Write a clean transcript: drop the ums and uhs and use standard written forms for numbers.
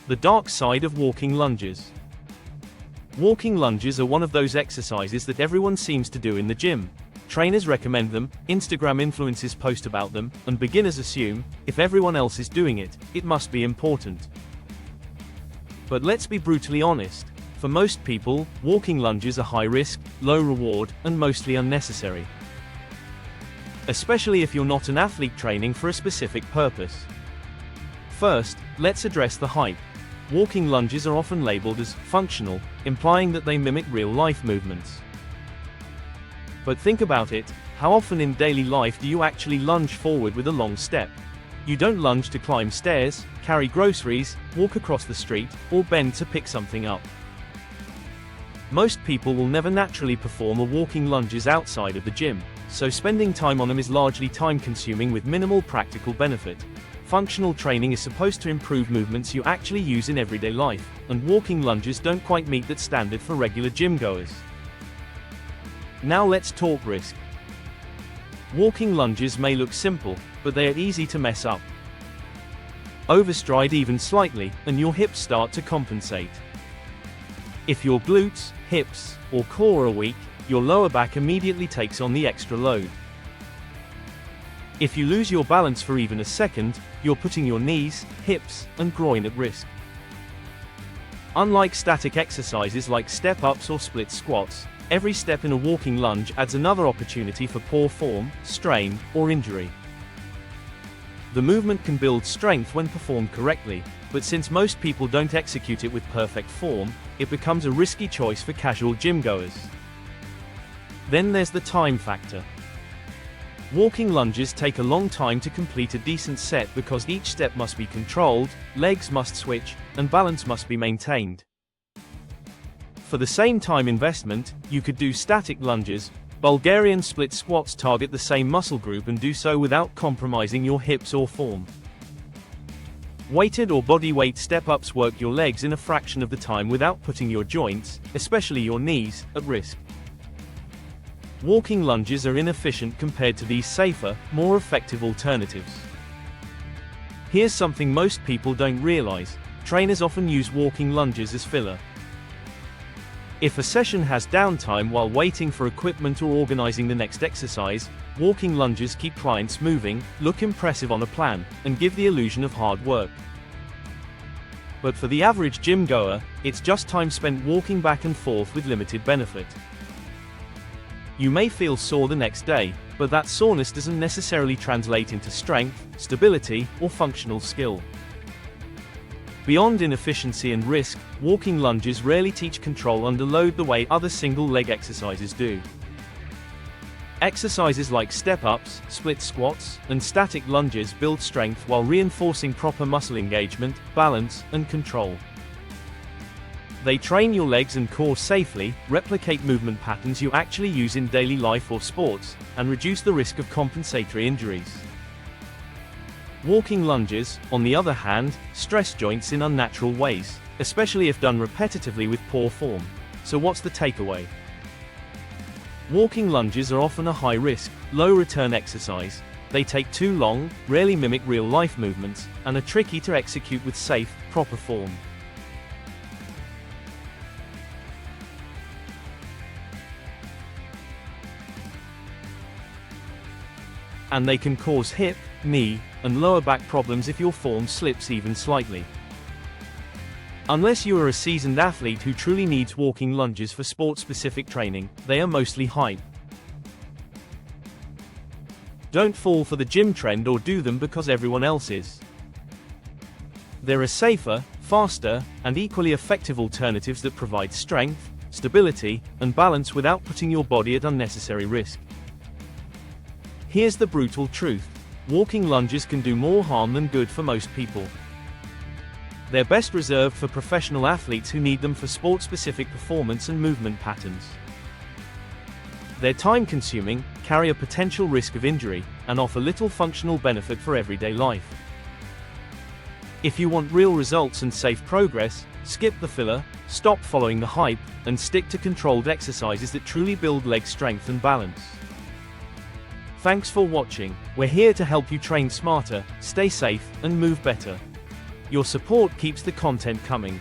The dark side of walking lunges. Walking lunges are one of those exercises that everyone seems to do in the gym. Trainers recommend them, Instagram influencers post about them, and beginners assume, if everyone else is doing it, it must be important. But let's be brutally honest. For most people, walking lunges are high risk, low reward, and mostly unnecessary. Especially if you're not an athlete training for a specific purpose. First, let's address the hype. Walking lunges are often labeled as functional, implying that they mimic real-life movements. But think about it, how often in daily life do you actually lunge forward with a long step? You don't lunge to climb stairs, carry groceries, walk across the street, or bend to pick something up. Most people will never naturally perform a walking lunges outside of the gym, so spending time on them is largely time-consuming with minimal practical benefit. Functional training is supposed to improve movements you actually use in everyday life, and walking lunges don't quite meet that standard for regular gym goers. Now let's talk risk. Walking lunges may look simple, but they are easy to mess up. Overstride even slightly, and your hips start to compensate. If your glutes, hips, or core are weak, your lower back immediately takes on the extra load. If you lose your balance for even a second, you're putting your knees, hips, and groin at risk. Unlike static exercises like step-ups or split squats, every step in a walking lunge adds another opportunity for poor form, strain, or injury. The movement can build strength when performed correctly, but since most people don't execute it with perfect form, it becomes a risky choice for casual gym goers. Then there's the time factor. Walking lunges take a long time to complete a decent set because each step must be controlled, legs must switch, and balance must be maintained. For the same time investment, you could do static lunges. Bulgarian split squats target the same muscle group and do so without compromising your hips or form. Weighted or body weight step-ups work your legs in a fraction of the time without putting your joints, especially your knees, at risk. Walking lunges are inefficient compared to these safer, more effective alternatives. Here's something most people don't realize: trainers often use walking lunges as filler. If a session has downtime while waiting for equipment or organizing the next exercise, walking lunges keep clients moving, look impressive on a plan, and give the illusion of hard work. But for the average gym goer, it's just time spent walking back and forth with limited benefit. You may feel sore the next day, but that soreness doesn't necessarily translate into strength, stability, or functional skill. Beyond inefficiency and risk, walking lunges rarely teach control under load the way other single-leg exercises do. Exercises like step-ups, split squats, and static lunges build strength while reinforcing proper muscle engagement, balance, and control. They train your legs and core safely, replicate movement patterns you actually use in daily life or sports, and reduce the risk of compensatory injuries. Walking lunges, on the other hand, stress joints in unnatural ways, especially if done repetitively with poor form. So what's the takeaway? Walking lunges are often a high-risk, low-return exercise. They take too long, rarely mimic real-life movements, and are tricky to execute with safe, proper form. And they can cause hip, knee, and lower back problems if your form slips even slightly. Unless you are a seasoned athlete who truly needs walking lunges for sport-specific training, they are mostly hype. Don't fall for the gym trend or do them because everyone else is. There are safer, faster, and equally effective alternatives that provide strength, stability, and balance without putting your body at unnecessary risk. Here's the brutal truth: walking lunges can do more harm than good for most people. They're best reserved for professional athletes who need them for sport-specific performance and movement patterns. They're time-consuming, carry a potential risk of injury, and offer little functional benefit for everyday life. If you want real results and safe progress, skip the filler, stop following the hype, and stick to controlled exercises that truly build leg strength and balance. Thanks for watching. We're here to help you train smarter, stay safe, and move better. Your support keeps the content coming.